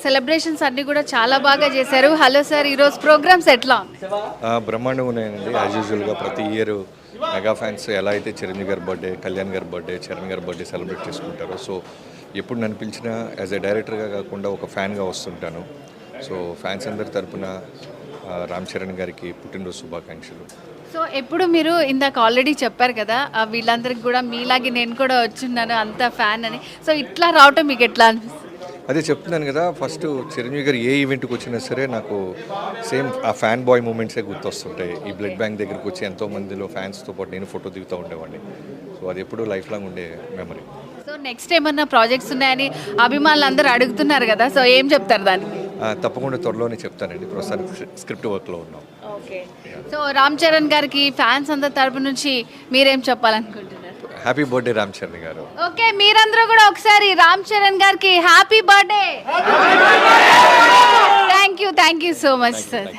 Celebrations అన్నీ కూడా చాలా బాగా చేశారు. హలో సార్, ఈరోజు ప్రోగ్రామ్స్ ఎట్లా? బ్రహ్మాండంగా ఉన్నాయండి. యాజ్ యూజువల్గా ప్రతి ఇయర్ మెగా ఫ్యాన్స్ ఎలా అయితే చిరంజీవి గారి బర్త్డే, కళ్యాణ్ గారి బర్త్డే, చరణ్ గారి బర్త్డే సెలబ్రేట్ చేసుకుంటారో, సో ఎప్పుడు నన్ను పిలిచినా యాజ్ ఎ డైరెక్టర్గా కాకుండా ఒక ఫ్యాన్గా వస్తుంటాను. సో ఫ్యాన్స్ అందరి తరపున రామ్ చరణ్ గారికి పుట్టినరోజు శుభాకాంక్షలు. సో ఎప్పుడు మీరు ఇందాక ఆల్రెడీ చెప్పారు కదా, వీళ్ళందరికి కూడా మీలాగే నేను కూడా వచ్చున్నాను అంత ఫ్యాన్ అని. సో ఇట్లా రావటం మీకు ఎట్లా అనిపిస్తుంది? అదే చెప్తున్నాను కదా, ఫస్ట్ చిరంజీవి గారు ఏ ఈవెంట్కి వచ్చినా సరే నాకు సేమ్ ఆ ఫ్యాన్ బాయ్ మూమెంట్సే గుర్తొస్తుంటాయి. ఈ బ్లడ్ బ్యాంక్ దగ్గరికి వచ్చి ఎంతో మందిలో ఫ్యాన్స్తో పాటు నేను ఫోటో దిగుతూ ఉండేవాడిని. సో అది ఎప్పుడూ లైఫ్ లాంగ్ ఉండే మెమరీ. సో నెక్స్ట్ ఏమన్నా ప్రాజెక్ట్స్ ఉన్నాయని అభిమానులు అందరూ అడుగుతున్నారు కదా, సో ఏం చెప్తారు దానికి? తప్పకుండా త్వరలోనే చెప్తానండి. ప్రస్తుతానికి స్క్రిప్ట్ వర్క్లో ఉన్నాం. ఓకే. సో రామ్ చరణ్ గారికి ఫ్యాన్స్ అందరి తరపు నుంచి మీరేం చెప్పాలనుకుంటున్నారు? హ్యాపీ బర్త్డే రామ్ చరణ్ గారు. ఓకే, మీరందరూ కూడా ఒకసారి రామ్ చరణ్ గారికి happy birthday. Thank you so much sir.